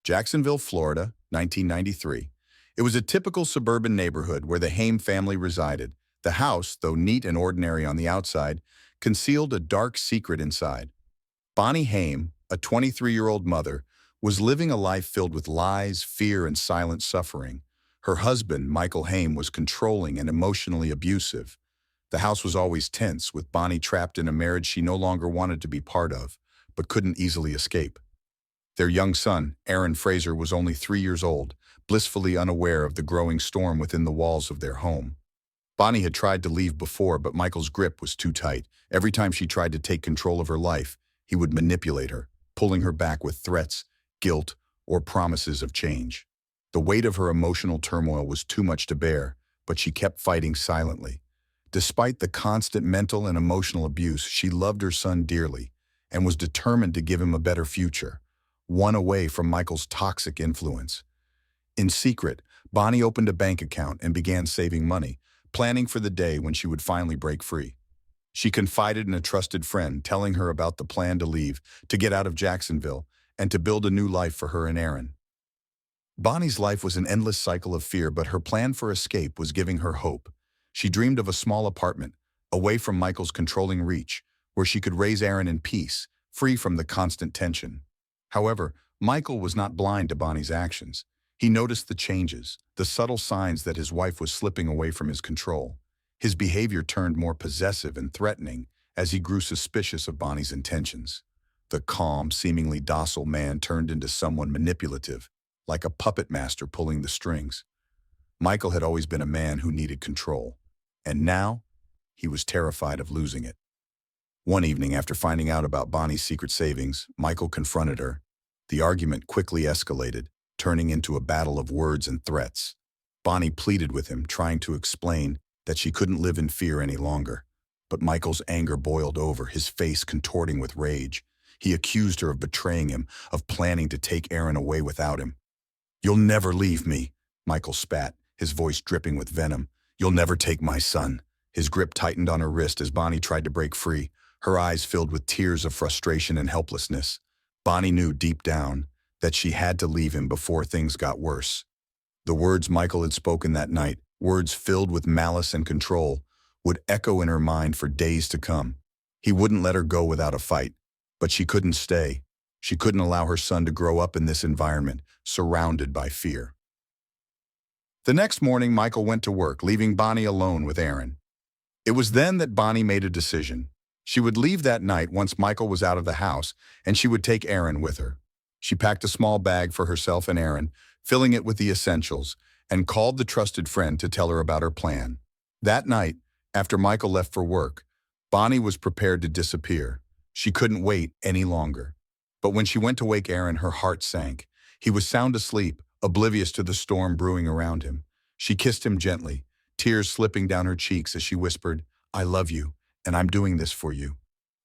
Jacksonville, Florida, 1993. It was a typical suburban neighborhood where the Haim family resided. The house, though neat and ordinary on the outside, concealed a dark secret inside. Bonnie Haim, a 23-year-old mother, was living a life filled with lies, fear, and silent suffering. Her husband, Michael Haim, was controlling and emotionally abusive. The house was always tense, with Bonnie trapped in a marriage she no longer wanted to be part of, but couldn't easily escape. Their young son, Aaron Fraser, was only 3 years old, blissfully unaware of the growing storm within the walls of their home. Bonnie had tried to leave before, but Michael's grip was too tight. Every time she tried to take control of her life, he would manipulate her, pulling her back with threats, guilt, or promises of change. The weight of her emotional turmoil was too much to bear, but she kept fighting silently. Despite the constant mental and emotional abuse, she loved her son dearly and was determined to give him a better future, one away from Michael's toxic influence. In secret, Bonnie opened a bank account and began saving money, planning for the day when she would finally break free. She confided in a trusted friend, telling her about the plan to leave, to get out of Jacksonville, and to build a new life for her and Aaron. Bonnie's life was an endless cycle of fear, but her plan for escape was giving her hope. She dreamed of a small apartment, away from Michael's controlling reach, where she could raise Aaron in peace, free from the constant tension. However, Michael was not blind to Bonnie's actions. He noticed the changes, the subtle signs that his wife was slipping away from his control. His behavior turned more possessive and threatening as he grew suspicious of Bonnie's intentions. The calm, seemingly docile man turned into someone manipulative, like a puppet master pulling the strings. Michael had always been a man who needed control, and now he was terrified of losing it. One evening, after finding out about Bonnie's secret savings, Michael confronted her. The argument quickly escalated, turning into a battle of words and threats. Bonnie pleaded with him, trying to explain that she couldn't live in fear any longer. But Michael's anger boiled over, his face contorting with rage. He accused her of betraying him, of planning to take Aaron away without him. "You'll never leave me," Michael spat, his voice dripping with venom. "You'll never take my son." His grip tightened on her wrist as Bonnie tried to break free, her eyes filled with tears of frustration and helplessness. Bonnie knew deep down that she had to leave him before things got worse. The words Michael had spoken that night, words filled with malice and control, would echo in her mind for days to come. He wouldn't let her go without a fight, but she couldn't stay. She couldn't allow her son to grow up in this environment, surrounded by fear. The next morning, Michael went to work, leaving Bonnie alone with Aaron. It was then that Bonnie made a decision. She would leave that night once Michael was out of the house, and she would take Aaron with her. She packed a small bag for herself and Aaron, filling it with the essentials, and called the trusted friend to tell her about her plan. That night, after Michael left for work, Bonnie was prepared to disappear. She couldn't wait any longer. But when she went to wake Aaron, her heart sank. He was sound asleep, oblivious to the storm brewing around him. She kissed him gently, tears slipping down her cheeks as she whispered, "I love you, and I'm doing this for you."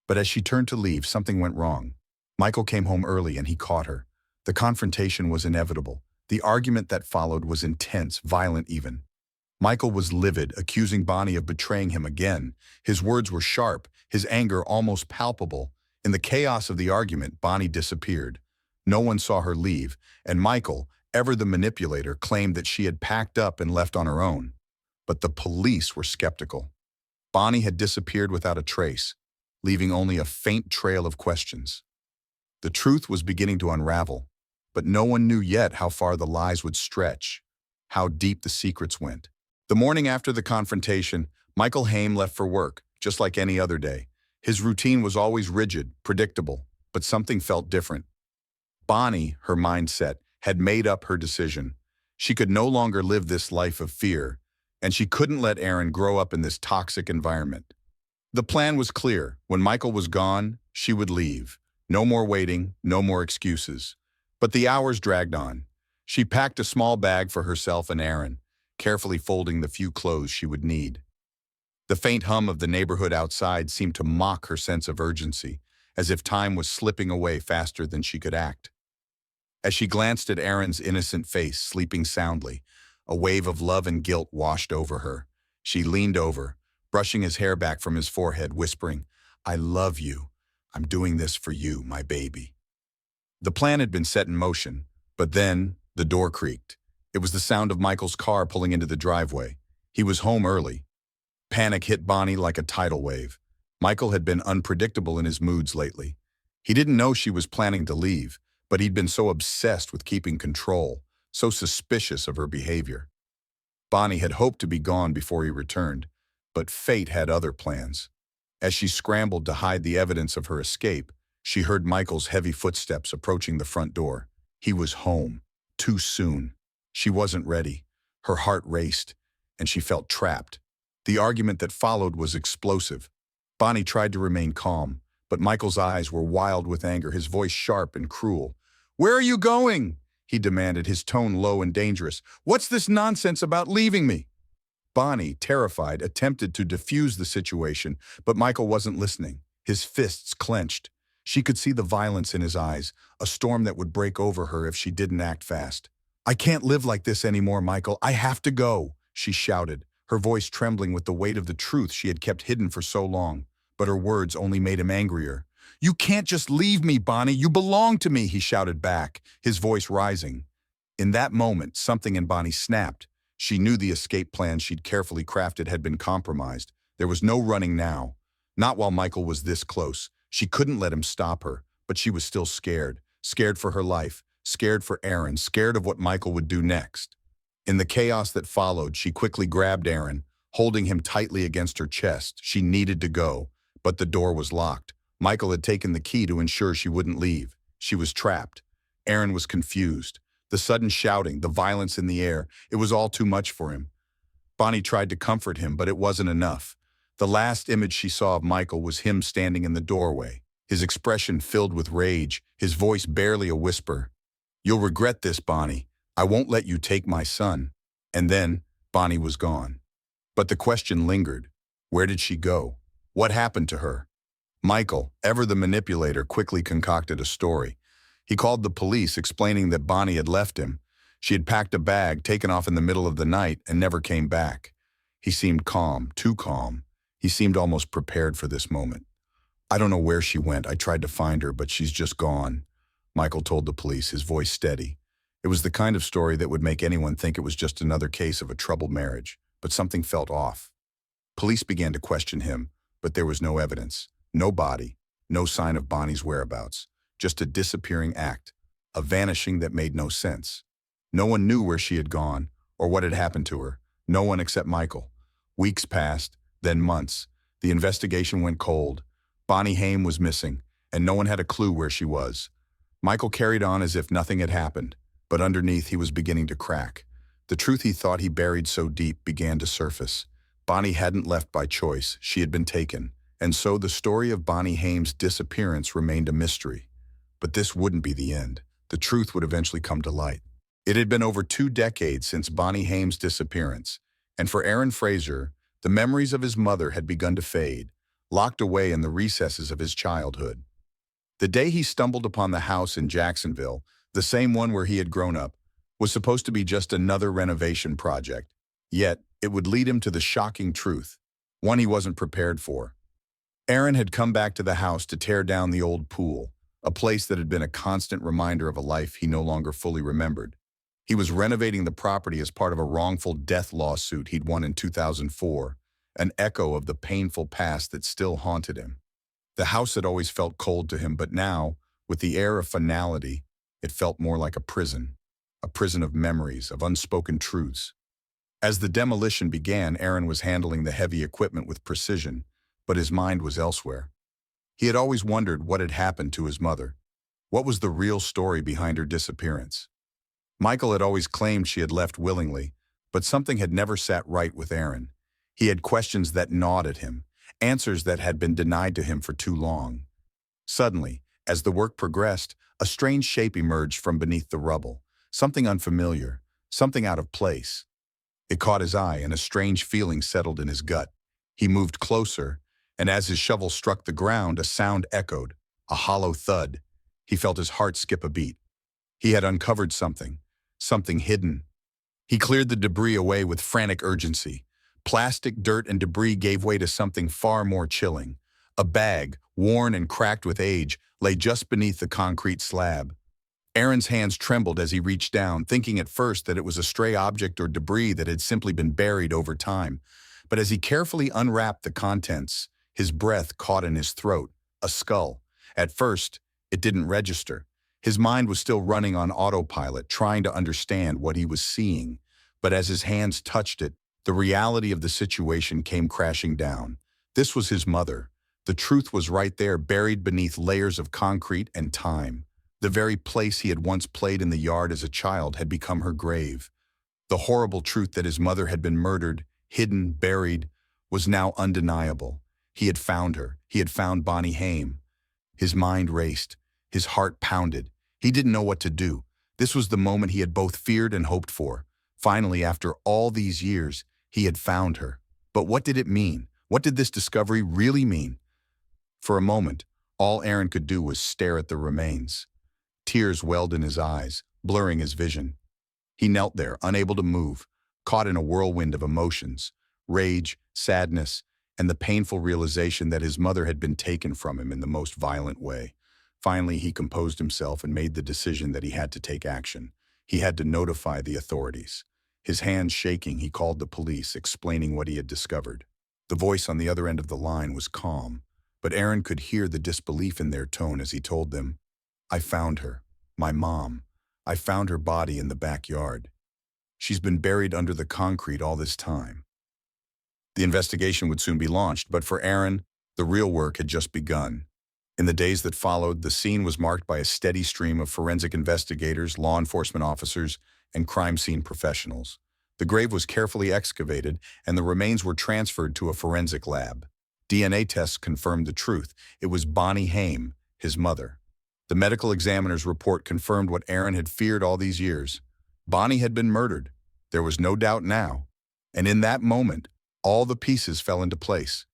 But as she turned to leave, something went wrong. Michael came home early and he caught her. The confrontation was inevitable. The argument that followed was intense, violent even. Michael was livid, accusing Bonnie of betraying him again. His words were sharp, his anger almost palpable. In the chaos of the argument, Bonnie disappeared. No one saw her leave, and Michael, ever the manipulator, claimed that she had packed up and left on her own. But the police were skeptical. Bonnie had disappeared without a trace, leaving only a faint trail of questions. The truth was beginning to unravel, but no one knew yet how far the lies would stretch, how deep the secrets went. The morning after the confrontation, Michael Haim left for work, just like any other day. His routine was always rigid, predictable, but something felt different. Bonnie, her mindset, had made up her decision. She could no longer live this life of fear, and she couldn't let Aaron grow up in this toxic environment. The plan was clear. When Michael was gone, she would leave. No more waiting, no more excuses. But the hours dragged on. She packed a small bag for herself and Aaron, carefully folding the few clothes she would need. The faint hum of the neighborhood outside seemed to mock her sense of urgency, as if time was slipping away faster than she could act. As she glanced at Aaron's innocent face, sleeping soundly, a wave of love and guilt washed over her. She leaned over, brushing his hair back from his forehead, whispering, "I love you. I'm doing this for you, my baby." The plan had been set in motion. But then, the door creaked. It was the sound of Michael's car pulling into the driveway. He was home early. Panic hit Bonnie like a tidal wave. Michael had been unpredictable in his moods lately. He didn't know she was planning to leave, but he'd been so obsessed with keeping control, so suspicious of her behavior. Bonnie had hoped to be gone before he returned, but fate had other plans. As she scrambled to hide the evidence of her escape, she heard Michael's heavy footsteps approaching the front door. He was home. Too soon. She wasn't ready. Her heart raced, and she felt trapped. The argument that followed was explosive. Bonnie tried to remain calm, but Michael's eyes were wild with anger, his voice sharp and cruel. "Where are you going?" he demanded, his tone low and dangerous. "What's this nonsense about leaving me?" Bonnie, terrified, attempted to defuse the situation, but Michael wasn't listening. His fists clenched. She could see the violence in his eyes, a storm that would break over her if she didn't act fast. "I can't live like this anymore, Michael. I have to go," she shouted, her voice trembling with the weight of the truth she had kept hidden for so long. But her words only made him angrier. "You can't just leave me, Bonnie. You belong to me," he shouted back, his voice rising. In that moment, something in Bonnie snapped. She knew the escape plan she'd carefully crafted had been compromised. There was no running now. Not while Michael was this close. She couldn't let him stop her, but she was still scared. Scared for her life, scared for Aaron, scared of what Michael would do next. In the chaos that followed, she quickly grabbed Aaron, holding him tightly against her chest. She needed to go, but the door was locked. Michael had taken the key to ensure she wouldn't leave. She was trapped. Aaron was confused. The sudden shouting, the violence in the air, it was all too much for him. Bonnie tried to comfort him, but it wasn't enough. The last image she saw of Michael was him standing in the doorway, his expression filled with rage, his voice barely a whisper. "You'll regret this, Bonnie. I won't let you take my son." And then, Bonnie was gone. But the question lingered. Where did she go? What happened to her? Michael, ever the manipulator, quickly concocted a story. He called the police, explaining that Bonnie had left him. She had packed a bag, taken off in the middle of the night, and never came back. He seemed calm, too calm. He seemed almost prepared for this moment. "I don't know where she went. I tried to find her, but she's just gone," Michael told the police, his voice steady. It was the kind of story that would make anyone think it was just another case of a troubled marriage, but something felt off. Police began to question him, but there was no evidence, no body, no sign of Bonnie's whereabouts. Just a disappearing act, a vanishing that made no sense. No one knew where she had gone or what had happened to her. No one except Michael. Weeks passed, then months. The investigation went cold. Bonnie Haim was missing, and no one had a clue where she was. Michael carried on as if nothing had happened, but underneath he was beginning to crack. The truth he thought he buried so deep began to surface. Bonnie hadn't left by choice. She had been taken. And so the story of Bonnie Haim's disappearance remained a mystery. But this wouldn't be the end. The truth would eventually come to light. It had been over 2 decades since Bonnie Haim's disappearance, and for Aaron Fraser, the memories of his mother had begun to fade, locked away in the recesses of his childhood. The day he stumbled upon the house in Jacksonville, the same one where he had grown up, was supposed to be just another renovation project. Yet, it would lead him to the shocking truth, one he wasn't prepared for. Aaron had come back to the house to tear down the old pool, a place that had been a constant reminder of a life he no longer fully remembered. He was renovating the property as part of a wrongful death lawsuit he'd won in 2004, an echo of the painful past that still haunted him. The house had always felt cold to him, but now, with the air of finality, it felt more like a prison of memories, of unspoken truths. As the demolition began, Aaron was handling the heavy equipment with precision, but his mind was elsewhere. He had always wondered what had happened to his mother. What was the real story behind her disappearance? Michael had always claimed she had left willingly, but something had never sat right with Aaron. He had questions that gnawed at him, answers that had been denied to him for too long. Suddenly, as the work progressed, a strange shape emerged from beneath the rubble, something unfamiliar, something out of place. It caught his eye, and a strange feeling settled in his gut. He moved closer, and as his shovel struck the ground, a sound echoed, a hollow thud. He felt his heart skip a beat. He had uncovered something hidden. He cleared the debris away with frantic urgency. Plastic, dirt, and debris gave way to something far more chilling. A bag, worn and cracked with age, lay just beneath the concrete slab. Aaron's hands trembled as he reached down, thinking at first that it was a stray object or debris that had simply been buried over time. But as he carefully unwrapped the contents, his breath caught in his throat, a skull. At first, it didn't register. His mind was still running on autopilot, trying to understand what he was seeing. But as his hands touched it, the reality of the situation came crashing down. This was his mother. The truth was right there, buried beneath layers of concrete and time. The very place he had once played in the yard as a child had become her grave. The horrible truth that his mother had been murdered, hidden, buried, was now undeniable. He had found her. He had found Bonnie Haim. His mind raced. His heart pounded. He didn't know what to do. This was the moment he had both feared and hoped for. Finally, after all these years, he had found her. But what did it mean? What did this discovery really mean? For a moment, all Aaron could do was stare at the remains. Tears welled in his eyes, blurring his vision. He knelt there, unable to move, caught in a whirlwind of emotions, rage, sadness, and the painful realization that his mother had been taken from him in the most violent way. Finally, he composed himself and made the decision that he had to take action. He had to notify the authorities. His hands shaking, he called the police, explaining what he had discovered. The voice on the other end of the line was calm, but Aaron could hear the disbelief in their tone as he told them, "I found her, my mom. I found her body in the backyard. She's been buried under the concrete all this time." The investigation would soon be launched, but for Aaron, the real work had just begun. In the days that followed, the scene was marked by a steady stream of forensic investigators, law enforcement officers, and crime scene professionals. The grave was carefully excavated, and the remains were transferred to a forensic lab. DNA tests confirmed the truth. It was Bonnie Haim, his mother. The medical examiner's report confirmed what Aaron had feared all these years. Bonnie had been murdered. There was no doubt now. And in that moment, all the pieces fell into place.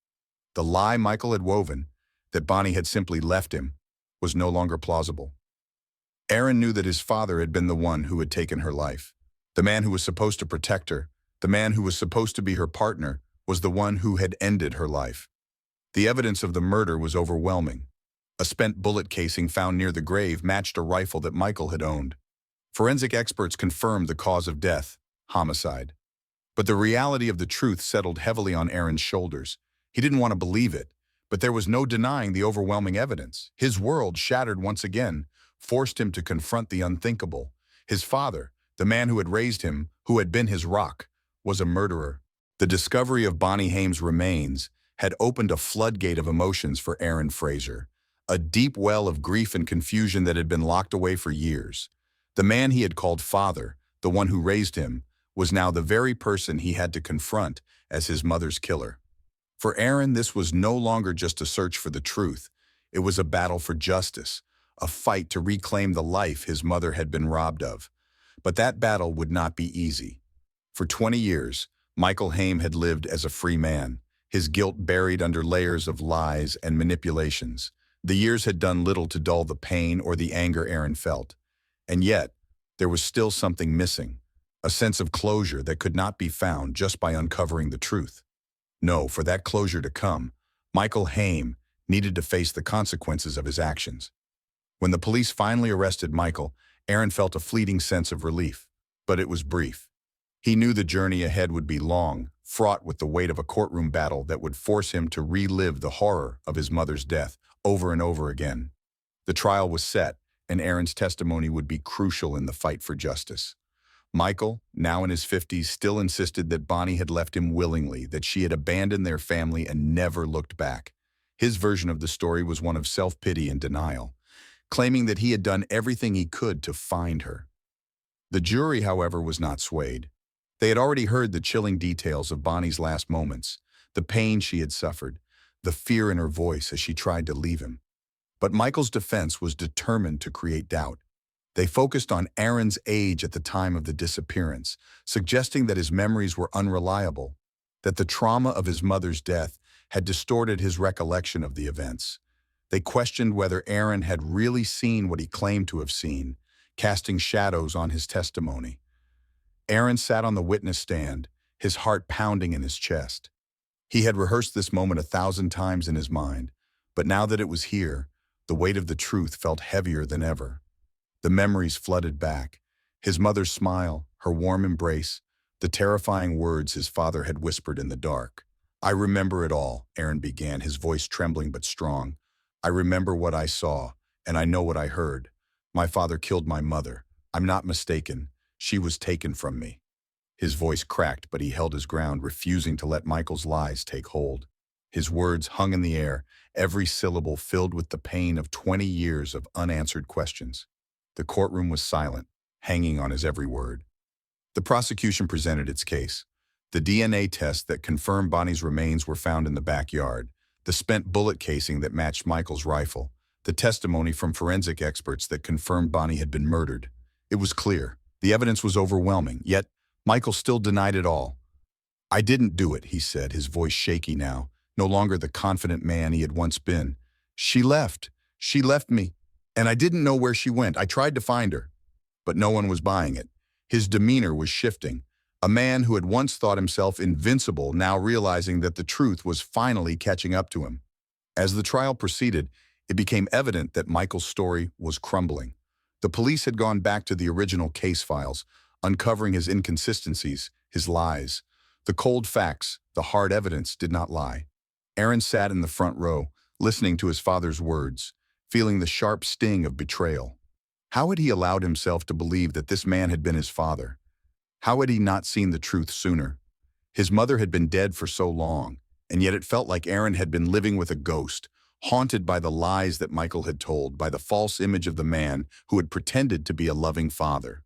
The lie Michael had woven, that Bonnie had simply left him, was no longer plausible. Aaron knew that his father had been the one who had taken her life. The man who was supposed to protect her, the man who was supposed to be her partner, was the one who had ended her life. The evidence of the murder was overwhelming. A spent bullet casing found near the grave matched a rifle that Michael had owned. Forensic experts confirmed the cause of death, homicide. But the reality of the truth settled heavily on Aaron's shoulders. He didn't want to believe it, but there was no denying the overwhelming evidence. His world, shattered once again, forced him to confront the unthinkable. His father, the man who had raised him, who had been his rock, was a murderer. The discovery of Bonnie Haim's remains had opened a floodgate of emotions for Aaron Fraser, a deep well of grief and confusion that had been locked away for years. The man he had called father, the one who raised him, was now the very person he had to confront as his mother's killer. For Aaron, this was no longer just a search for the truth. It was a battle for justice, a fight to reclaim the life his mother had been robbed of. But that battle would not be easy. For 20 years, Michael Haim had lived as a free man, his guilt buried under layers of lies and manipulations. The years had done little to dull the pain or the anger Aaron felt. And yet, there was still something missing, a sense of closure that could not be found just by uncovering the truth. No, for that closure to come, Michael Haim needed to face the consequences of his actions. When the police finally arrested Michael, Aaron felt a fleeting sense of relief, but it was brief. He knew the journey ahead would be long, fraught with the weight of a courtroom battle that would force him to relive the horror of his mother's death over and over again. The trial was set, and Aaron's testimony would be crucial in the fight for justice. Michael, now in his 50s, still insisted that Bonnie had left him willingly, that she had abandoned their family and never looked back. His version of the story was one of self-pity and denial, claiming that he had done everything he could to find her. The jury, however, was not swayed. They had already heard the chilling details of Bonnie's last moments, the pain she had suffered, the fear in her voice as she tried to leave him. But Michael's defense was determined to create doubt. They focused on Aaron's age at the time of the disappearance, suggesting that his memories were unreliable, that the trauma of his mother's death had distorted his recollection of the events. They questioned whether Aaron had really seen what he claimed to have seen, casting shadows on his testimony. Aaron sat on the witness stand, his heart pounding in his chest. He had rehearsed this moment 1,000 times in his mind, but now that it was here, the weight of the truth felt heavier than ever. The memories flooded back. His mother's smile, her warm embrace, the terrifying words his father had whispered in the dark. "I remember it all," Aaron began, his voice trembling but strong. "I remember what I saw, and I know what I heard. My father killed my mother. I'm not mistaken. She was taken from me." His voice cracked, but he held his ground, refusing to let Michael's lies take hold. His words hung in the air, every syllable filled with the pain of 20 years of unanswered questions. The courtroom was silent, hanging on his every word. The prosecution presented its case. The DNA tests that confirmed Bonnie's remains were found in the backyard, the spent bullet casing that matched Michael's rifle, the testimony from forensic experts that confirmed Bonnie had been murdered. It was clear. The evidence was overwhelming, yet Michael still denied it all. "I didn't do it," he said, his voice shaky now, no longer the confident man he had once been. "She left. She left me. And I didn't know where she went. I tried to find her." But no one was buying it. His demeanor was shifting. A man who had once thought himself invincible, now realizing that the truth was finally catching up to him. As the trial proceeded, it became evident that Michael's story was crumbling. The police had gone back to the original case files, uncovering his inconsistencies, his lies. The cold facts, the hard evidence did not lie. Aaron sat in the front row, listening to his father's words, feeling the sharp sting of betrayal. How had he allowed himself to believe that this man had been his father? How had he not seen the truth sooner? His mother had been dead for so long, and yet it felt like Aaron had been living with a ghost, haunted by the lies that Michael had told, by the false image of the man who had pretended to be a loving father.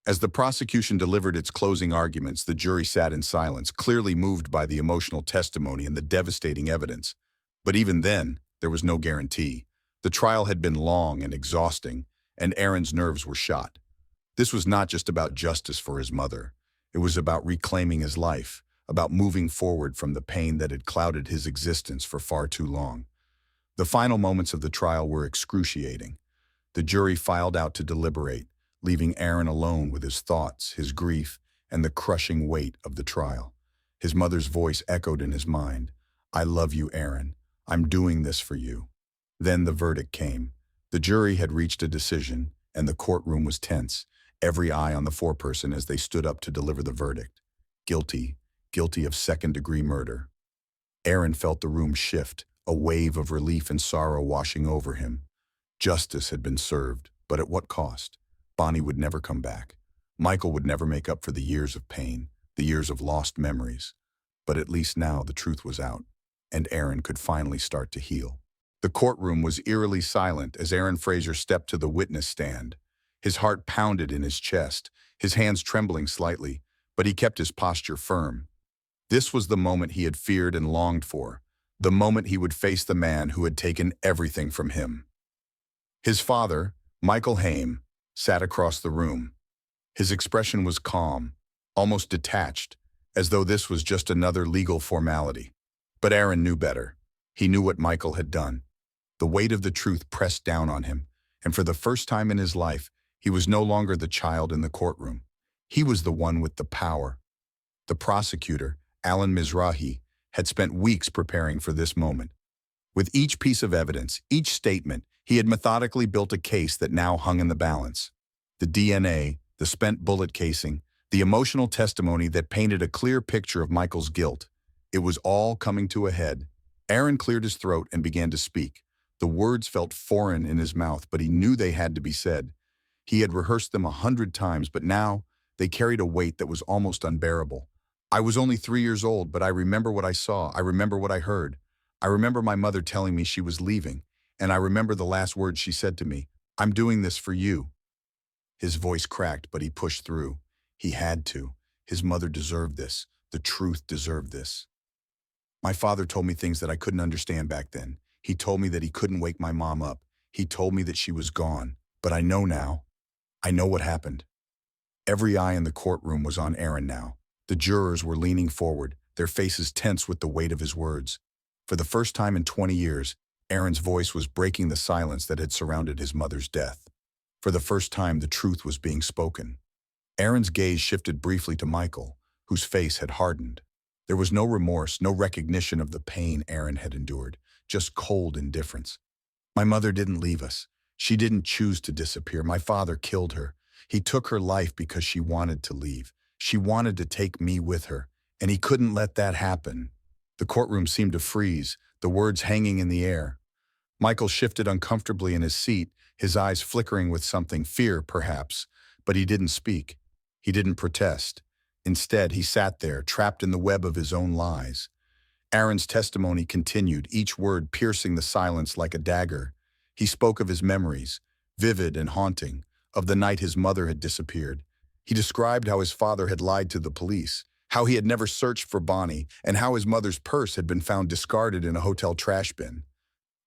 As the prosecution delivered its closing arguments, the jury sat in silence, clearly moved by the emotional testimony and the devastating evidence. But even then, there was no guarantee. The trial had been long and exhausting, and Aaron's nerves were shot. This was not just about justice for his mother. It was about reclaiming his life, about moving forward from the pain that had clouded his existence for far too long. The final moments of the trial were excruciating. The jury filed out to deliberate, leaving Aaron alone with his thoughts, his grief, and the crushing weight of the trial. His mother's voice echoed in his mind. "I love you, Aaron. I'm doing this for you." Then the verdict came. The jury had reached a decision, and the courtroom was tense, every eye on the foreperson as they stood up to deliver the verdict. Guilty, guilty of second-degree murder. Aaron felt the room shift, a wave of relief and sorrow washing over him. Justice had been served, but at what cost? Bonnie would never come back. Michael would never make up for the years of pain, the years of lost memories. But at least now the truth was out, and Aaron could finally start to heal. The courtroom was eerily silent as Aaron Fraser stepped to the witness stand. His heart pounded in his chest, his hands trembling slightly, but he kept his posture firm. This was the moment he had feared and longed for, the moment he would face the man who had taken everything from him. His father, Michael Haim, sat across the room. His expression was calm, almost detached, as though this was just another legal formality. But Aaron knew better. He knew what Michael had done. The weight of the truth pressed down on him, and for the first time in his life, he was no longer the child in the courtroom. He was the one with the power. The prosecutor, Alan Mizrahi, had spent weeks preparing for this moment. With each piece of evidence, each statement, he had methodically built a case that now hung in the balance. The DNA, the spent bullet casing, the emotional testimony that painted a clear picture of Michael's guilt. It was all coming to a head. Aaron cleared his throat and began to speak. The words felt foreign in his mouth, but he knew they had to be said. He had rehearsed them 100 times, but now they carried a weight that was almost unbearable. "I was only 3 years old, but I remember what I saw. I remember what I heard. I remember my mother telling me she was leaving, and I remember the last words she said to me. I'm doing this for you." His voice cracked, but he pushed through. He had to. His mother deserved this. The truth deserved this. "My father told me things that I couldn't understand back then. He told me that he couldn't wake my mom up. He told me that she was gone. But I know now. I know what happened." Every eye in the courtroom was on Aaron now. The jurors were leaning forward, their faces tense with the weight of his words. For the first time in 20 years, Aaron's voice was breaking the silence that had surrounded his mother's death. For the first time, the truth was being spoken. Aaron's gaze shifted briefly to Michael, whose face had hardened. There was no remorse, no recognition of the pain Aaron had endured, just cold indifference. "My mother didn't leave us. She didn't choose to disappear. My father killed her. He took her life because she wanted to leave. She wanted to take me with her, and he couldn't let that happen. The courtroom seemed to freeze, the words hanging in the air. Michael shifted uncomfortably in his seat, his eyes flickering with something, fear perhaps, but he didn't speak. He didn't protest. Instead, he sat there, trapped in the web of his own lies. Aaron's testimony continued, each word piercing the silence like a dagger. He spoke of his memories, vivid and haunting, of the night his mother had disappeared. He described how his father had lied to the police, how he had never searched for Bonnie, and how his mother's purse had been found discarded in a hotel trash bin.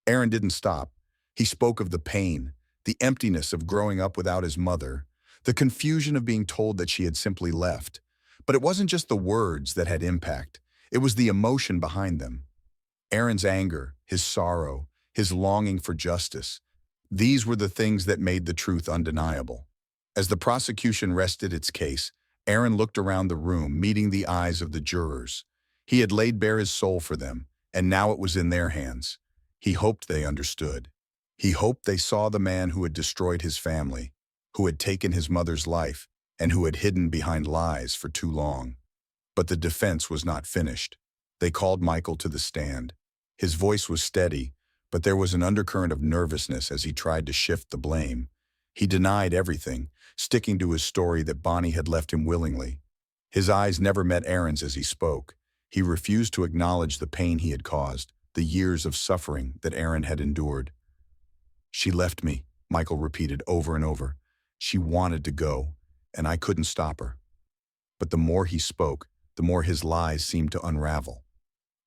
Aaron didn't stop. He spoke of the pain, the emptiness of growing up without his mother, the confusion of being told that she had simply left. But it wasn't just the words that had impact. It was the emotion behind them. Aaron's anger, his sorrow, his longing for justice. These were the things that made the truth undeniable. As the prosecution rested its case, Aaron looked around the room, meeting the eyes of the jurors. He had laid bare his soul for them, and now it was in their hands. He hoped they understood. He hoped they saw the man who had destroyed his family, who had taken his mother's life, and who had hidden behind lies for too long. But the defense was not finished. They called Michael to the stand. His voice was steady, but there was an undercurrent of nervousness as he tried to shift the blame. He denied everything, sticking to his story that Bonnie had left him willingly. His eyes never met Aaron's as he spoke. He refused to acknowledge the pain he had caused, the years of suffering that Aaron had endured. "She left me," Michael repeated over and over. "She wanted to go, and I couldn't stop her." But the more he spoke, the more his lies seemed to unravel.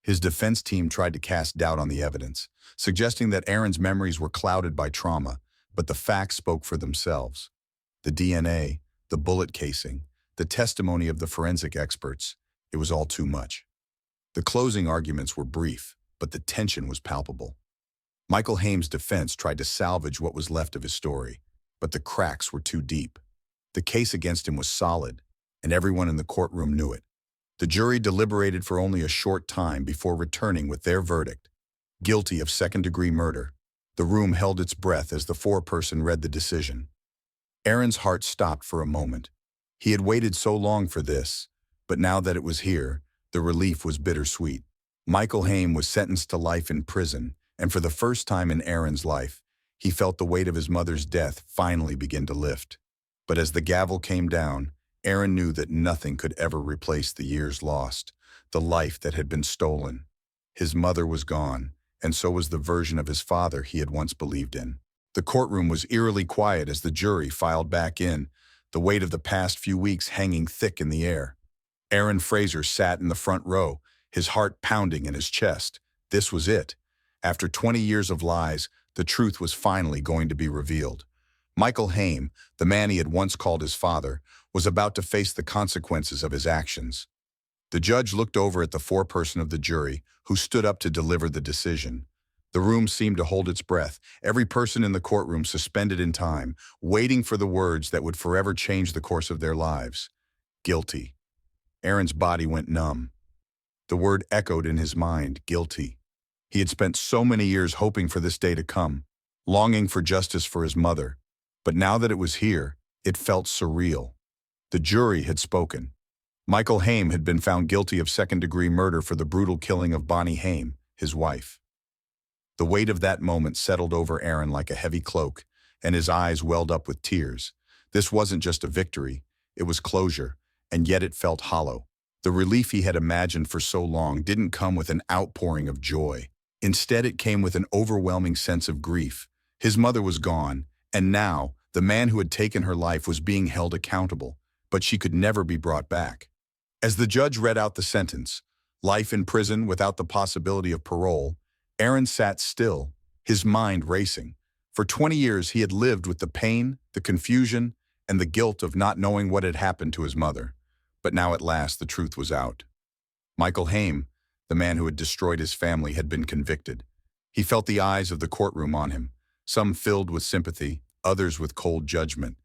His defense team tried to cast doubt on the evidence, suggesting that Aaron's memories were clouded by trauma, but the facts spoke for themselves. The DNA, the bullet casing, the testimony of the forensic experts, it was all too much. The closing arguments were brief, but the tension was palpable. Michael Haim's defense tried to salvage what was left of his story, but the cracks were too deep. The case against him was solid, and everyone in the courtroom knew it. The jury deliberated for only a short time before returning with their verdict: guilty of second-degree murder. The room held its breath as the foreperson read the decision. Aaron's heart stopped for a moment. He had waited so long for this, but now that it was here, the relief was bittersweet. Michael Haim was sentenced to life in prison, and for the first time in Aaron's life, he felt the weight of his mother's death finally begin to lift. But as the gavel came down, Aaron knew that nothing could ever replace the years lost, the life that had been stolen. His mother was gone, and so was the version of his father he had once believed in. The courtroom was eerily quiet as the jury filed back in, the weight of the past few weeks hanging thick in the air. Aaron Fraser sat in the front row, his heart pounding in his chest. This was it. After 20 years of lies, the truth was finally going to be revealed. Michael Haim, the man he had once called his father, was about to face the consequences of his actions. The judge looked over at the foreperson of the jury, who stood up to deliver the decision. The room seemed to hold its breath, every person in the courtroom suspended in time, waiting for the words that would forever change the course of their lives. Guilty. Aaron's body went numb. The word echoed in his mind, guilty. He had spent so many years hoping for this day to come, longing for justice for his mother. But now that it was here, it felt surreal. The jury had spoken. Michael Haim had been found guilty of second-degree murder for the brutal killing of Bonnie Haim, his wife. The weight of that moment settled over Aaron like a heavy cloak, and his eyes welled up with tears. This wasn't just a victory, it was closure, and yet it felt hollow. The relief he had imagined for so long didn't come with an outpouring of joy. Instead, it came with an overwhelming sense of grief. His mother was gone, and now, the man who had taken her life was being held accountable, but she could never be brought back. As the judge read out the sentence, life in prison without the possibility of parole, Aaron sat still, his mind racing. For 20 years, he had lived with the pain, the confusion, and the guilt of not knowing what had happened to his mother. But now at last, the truth was out. Michael Haim, the man who had destroyed his family, had been convicted. He felt the eyes of the courtroom on him, some filled with sympathy, others with cold judgment.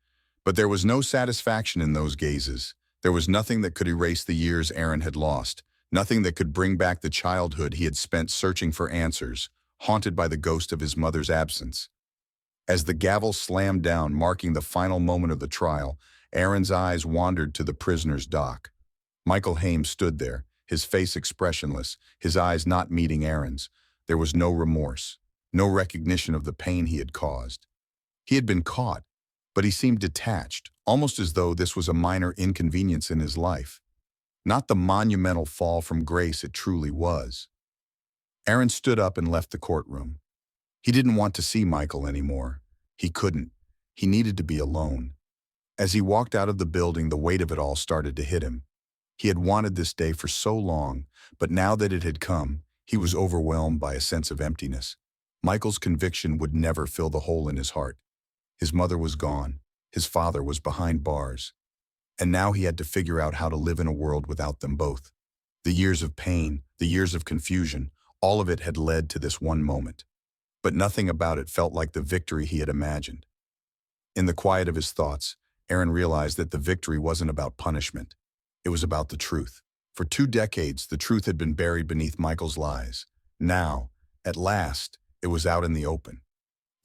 But there was no satisfaction in those gazes. There was nothing that could erase the years Aaron had lost, nothing that could bring back the childhood he had spent searching for answers, haunted by the ghost of his mother's absence. As the gavel slammed down, marking the final moment of the trial, Aaron's eyes wandered to the prisoner's dock. Michael Haim stood there, his face expressionless, his eyes not meeting Aaron's. There was no remorse, no recognition of the pain he had caused. He had been caught, but he seemed detached, almost as though this was a minor inconvenience in his life, not the monumental fall from grace it truly was. Aaron stood up and left the courtroom. He didn't want to see Michael anymore. He couldn't. He needed to be alone. As he walked out of the building, the weight of it all started to hit him. He had wanted this day for so long, but now that it had come, he was overwhelmed by a sense of emptiness. Michael's conviction would never fill the hole in his heart. His mother was gone. His father was behind bars. And now he had to figure out how to live in a world without them both. The years of pain, the years of confusion, all of it had led to this one moment. But nothing about it felt like the victory he had imagined. In the quiet of his thoughts, Aaron realized that the victory wasn't about punishment. It was about the truth. For 2 decades, the truth had been buried beneath Michael's lies. Now, at last, it was out in the open.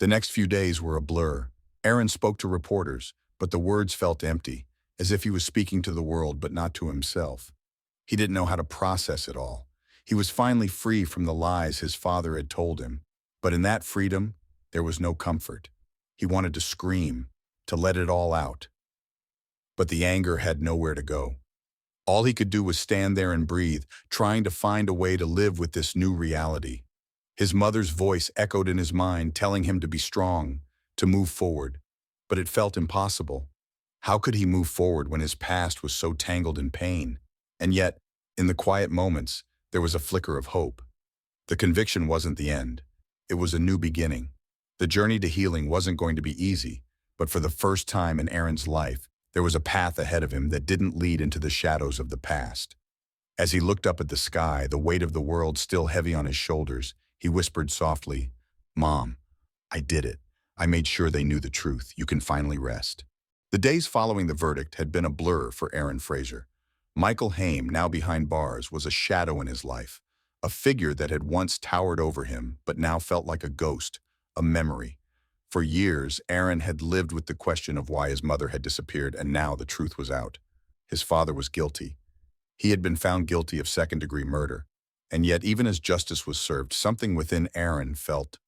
The next few days were a blur. Aaron spoke to reporters, but the words felt empty, as if he was speaking to the world but not to himself. He didn't know how to process it all. He was finally free from the lies his father had told him. But in that freedom, there was no comfort. He wanted to scream, to let it all out. But the anger had nowhere to go. All he could do was stand there and breathe, trying to find a way to live with this new reality. His mother's voice echoed in his mind, telling him to be strong, to move forward. But it felt impossible. How could he move forward when his past was so tangled in pain? And yet, in the quiet moments, there was a flicker of hope. The conviction wasn't the end. It was a new beginning. The journey to healing wasn't going to be easy, but for the first time in Aaron's life, there was a path ahead of him that didn't lead into the shadows of the past. As he looked up at the sky, the weight of the world still heavy on his shoulders, he whispered softly, "Mom, I did it. I made sure they knew the truth. You can finally rest." The days following the verdict had been a blur for Aaron Fraser. Michael Haim, now behind bars, was a shadow in his life, a figure that had once towered over him but now felt like a ghost, a memory. For years, Aaron had lived with the question of why his mother had disappeared, and now the truth was out. His father was guilty. He had been found guilty of second-degree murder. And yet, even as justice was served, something within Aaron felt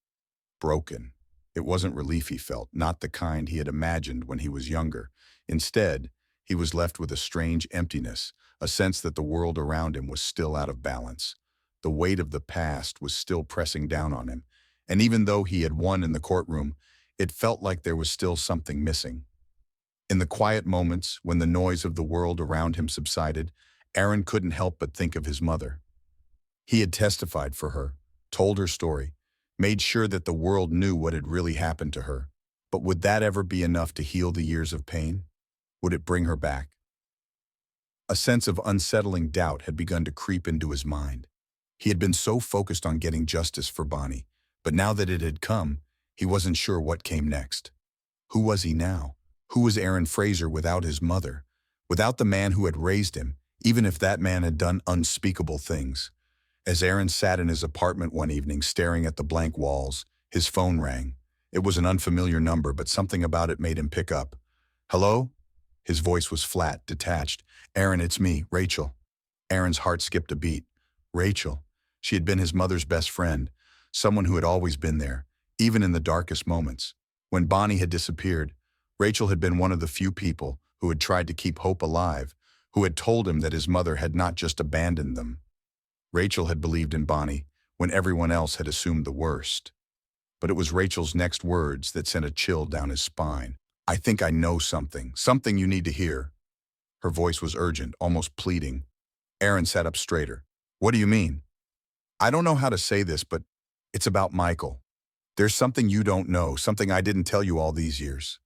broken. It wasn't relief he felt, not the kind he had imagined when he was younger. Instead, he was left with a strange emptiness, a sense that the world around him was still out of balance. The weight of the past was still pressing down on him, and even though he had won in the courtroom, it felt like there was still something missing. In the quiet moments, when the noise of the world around him subsided, Aaron couldn't help but think of his mother. He had testified for her, told her story, made sure that the world knew what had really happened to her. But would that ever be enough to heal the years of pain? Would it bring her back? A sense of unsettling doubt had begun to creep into his mind. He had been so focused on getting justice for Bonnie, but now that it had come, he wasn't sure what came next. Who was he now? Who was Aaron Fraser without his mother? Without the man who had raised him, even if that man had done unspeakable things? As Aaron sat in his apartment one evening staring at the blank walls, his phone rang. It was an unfamiliar number, but something about it made him pick up. "Hello?" His voice was flat, detached. "Aaron, it's me, Rachel." Aaron's heart skipped a beat. Rachel. She had been his mother's best friend, someone who had always been there, even in the darkest moments. When Bonnie had disappeared, Rachel had been one of the few people who had tried to keep hope alive, who had told him that his mother had not just abandoned them. Rachel had believed in Bonnie when everyone else had assumed the worst. But it was Rachel's next words that sent a chill down his spine. "I think I know something you need to hear." Her voice was urgent, almost pleading. Aaron sat up straighter. "What do you mean?" "I don't know how to say this, but it's about Michael. There's something you don't know, something I didn't tell you all these years."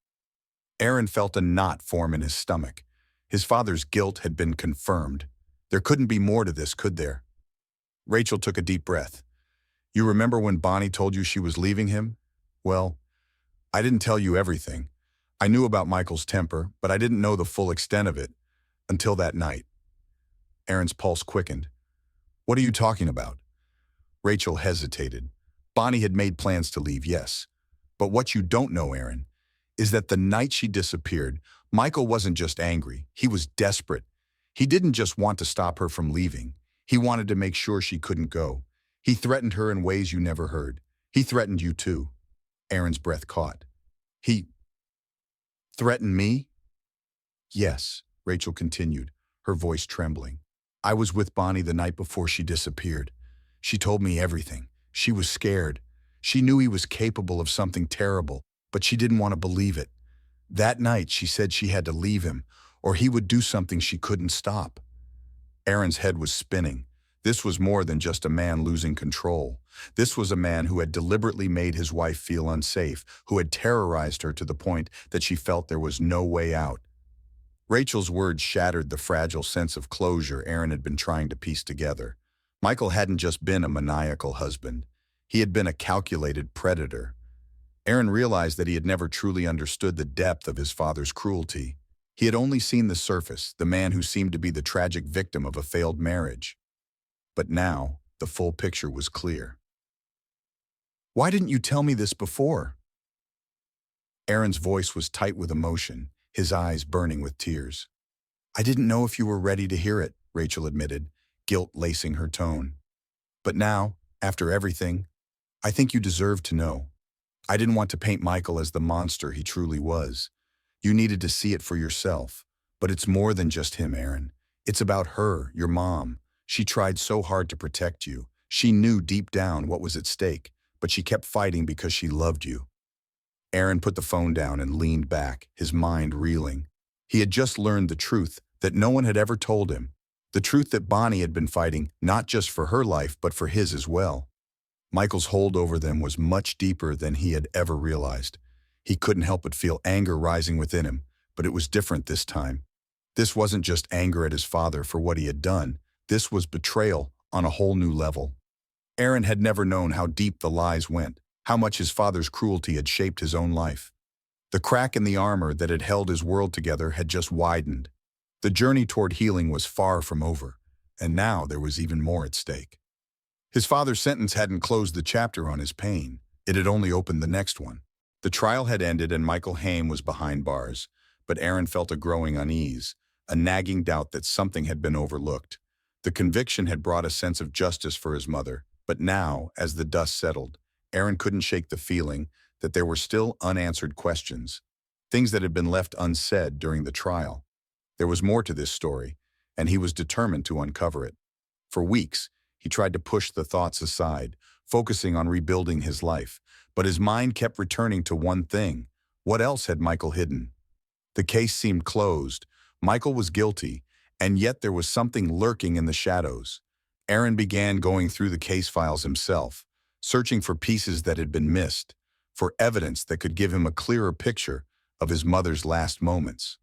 Aaron felt a knot form in his stomach. His father's guilt had been confirmed. There couldn't be more to this, could there? Rachel took a deep breath. "You remember when Bonnie told you she was leaving him? Well, I didn't tell you everything. I knew about Michael's temper, but I didn't know the full extent of it until that night." Aaron's pulse quickened. "What are you talking about?" Rachel hesitated. Bonnie had made plans to leave, yes, But what you don't know, Aaron, is that the night she disappeared, Michael wasn't just angry, he was desperate. He didn't just want to stop her from leaving. He wanted to make sure she couldn't go. He threatened her in ways you never heard. He threatened you too. Aaron's breath caught. He threatened me? Yes, Rachel continued, her voice trembling. I was with Bonnie the night before she disappeared. She told me everything. She was scared. She knew he was capable of something terrible, but she didn't want to believe it. That night, she said she had to leave him, or he would do something she couldn't stop. Aaron's head was spinning. This was more than just a man losing control. This was a man who had deliberately made his wife feel unsafe, who had terrorized her to the point that she felt there was no way out. Rachel's words shattered the fragile sense of closure Aaron had been trying to piece together. Michael hadn't just been a maniacal husband. He had been a calculated predator. Aaron realized that he had never truly understood the depth of his father's cruelty. He had only seen the surface, the man who seemed to be the tragic victim of a failed marriage. But now, the full picture was clear. Why didn't you tell me this before? Aaron's voice was tight with emotion, his eyes burning with tears. I didn't know if you were ready to hear it, Rachel admitted, guilt lacing her tone. But now, after everything, I think you deserve to know. I didn't want to paint Michael as the monster he truly was. You needed to see it for yourself. But it's more than just him, Aaron. It's about her, your mom. She tried so hard to protect you. She knew deep down what was at stake, but she kept fighting because she loved you. Aaron put the phone down and leaned back, his mind reeling. He had just learned the truth that no one had ever told him. The truth that Bonnie had been fighting not just for her life, but for his as well. Michael's hold over them was much deeper than he had ever realized. He couldn't help but feel anger rising within him, but it was different this time. This wasn't just anger at his father for what he had done. This was betrayal on a whole new level. Aaron had never known how deep the lies went, how much his father's cruelty had shaped his own life. The crack in the armor that had held his world together had just widened. The journey toward healing was far from over, and now there was even more at stake. His father's sentence hadn't closed the chapter on his pain. It had only opened the next one. The trial had ended and Michael Haim was behind bars, but Aaron felt a growing unease, a nagging doubt that something had been overlooked. The conviction had brought a sense of justice for his mother, but now, as the dust settled, Aaron couldn't shake the feeling that there were still unanswered questions, things that had been left unsaid during the trial. There was more to this story, and he was determined to uncover it. For weeks, he tried to push the thoughts aside, focusing on rebuilding his life, but his mind kept returning to one thing. What else had Michael hidden? The case seemed closed. Michael was guilty, and yet there was something lurking in the shadows. Aaron began going through the case files himself, searching for pieces that had been missed, for evidence that could give him a clearer picture of his mother's last moments.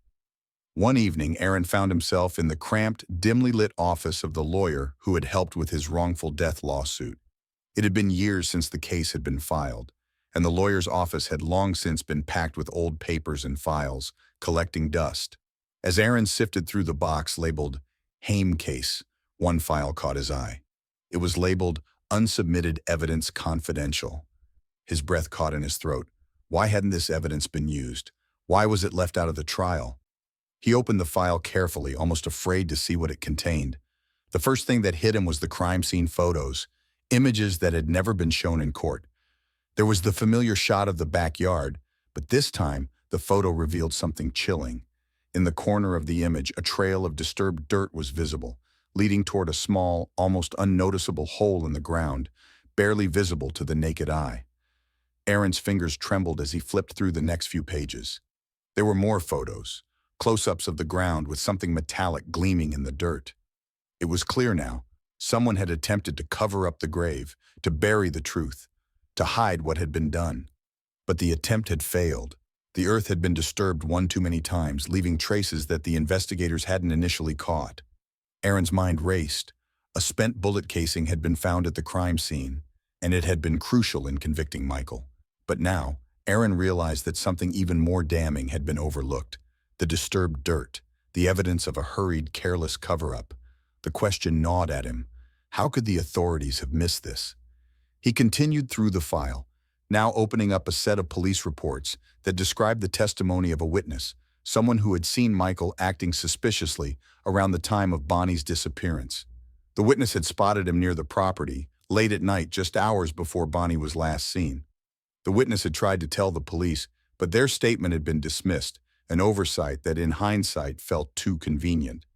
One evening, Aaron found himself in the cramped, dimly lit office of the lawyer who had helped with his wrongful death lawsuit. It had been years since the case had been filed, and the lawyer's office had long since been packed with old papers and files, collecting dust. As Aaron sifted through the box labeled Haim Case, one file caught his eye. It was labeled Unsubmitted Evidence Confidential. His breath caught in his throat. Why hadn't this evidence been used? Why was it left out of the trial? He opened the file carefully, almost afraid to see what it contained. The first thing that hit him was the crime scene photos, images that had never been shown in court. There was the familiar shot of the backyard, but this time the photo revealed something chilling. In the corner of the image, a trail of disturbed dirt was visible, leading toward a small, almost unnoticeable hole in the ground, barely visible to the naked eye. Aaron's fingers trembled as he flipped through the next few pages. There were more photos, close-ups of the ground with something metallic gleaming in the dirt. It was clear now. Someone had attempted to cover up the grave, to bury the truth, to hide what had been done. But the attempt had failed. The earth had been disturbed one too many times, leaving traces that the investigators hadn't initially caught. Aaron's mind raced. A spent bullet casing had been found at the crime scene, and it had been crucial in convicting Michael. But now, Aaron realized that something even more damning had been overlooked. The disturbed dirt, the evidence of a hurried, careless cover-up. The question gnawed at him. How could the authorities have missed this? He continued through the file, now opening up a set of police reports that described the testimony of a witness, someone who had seen Michael acting suspiciously around the time of Bonnie's disappearance. The witness had spotted him near the property, late at night, just hours before Bonnie was last seen. The witness had tried to tell the police, but their statement had been dismissed, an oversight that in hindsight felt too convenient.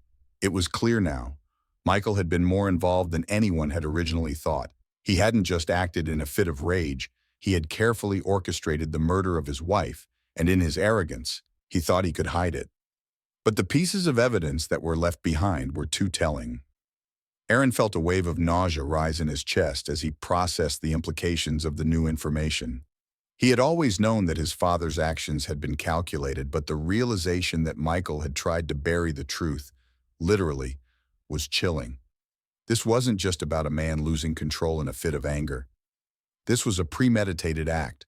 It was clear now. Michael had been more involved than anyone had originally thought. He hadn't just acted in a fit of rage, he had carefully orchestrated the murder of his wife, and in his arrogance, he thought he could hide it. But the pieces of evidence that were left behind were too telling. Aaron felt a wave of nausea rise in his chest as he processed the implications of the new information. He had always known that his father's actions had been calculated, but the realization that Michael had tried to bury the truth, literally, was chilling. This wasn't just about a man losing control in a fit of anger. This was a premeditated act.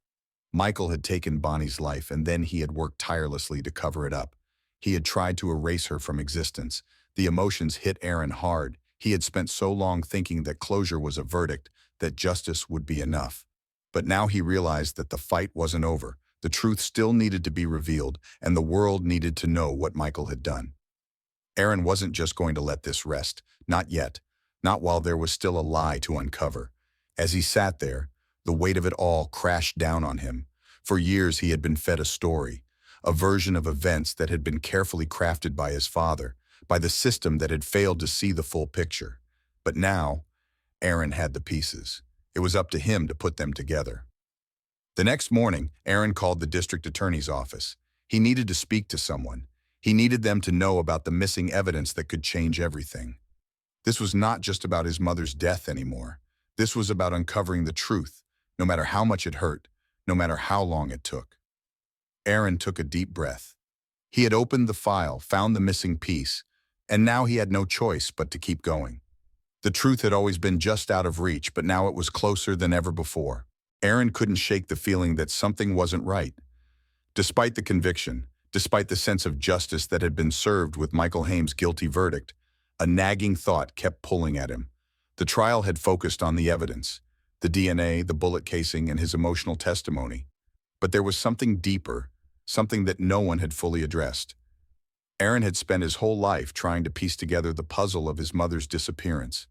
Michael had taken Bonnie's life, and then he had worked tirelessly to cover it up. He had tried to erase her from existence. The emotions hit Aaron hard. He had spent so long thinking that closure was a verdict, that justice would be enough. But now he realized that the fight wasn't over. The truth still needed to be revealed, and the world needed to know what Michael had done. Aaron wasn't just going to let this rest. Not yet. Not while there was still a lie to uncover. As he sat there, the weight of it all crashed down on him. For years he had been fed a story, a version of events that had been carefully crafted by his father, by the system that had failed to see the full picture. But now, Aaron had the pieces. It was up to him to put them together. The next morning, Aaron called the district attorney's office. He needed to speak to someone. He needed them to know about the missing evidence that could change everything. This was not just about his mother's death anymore. This was about uncovering the truth, no matter how much it hurt, no matter how long it took. Aaron took a deep breath. He had opened the file, found the missing piece, and now he had no choice but to keep going. The truth had always been just out of reach, but now it was closer than ever before. Aaron couldn't shake the feeling that something wasn't right. Despite the conviction, despite the sense of justice that had been served with Michael Haim's guilty verdict, a nagging thought kept pulling at him. The trial had focused on the evidence, the DNA, the bullet casing, and his emotional testimony. But there was something deeper, something that no one had fully addressed. Aaron had spent his whole life trying to piece together the puzzle of his mother's disappearance.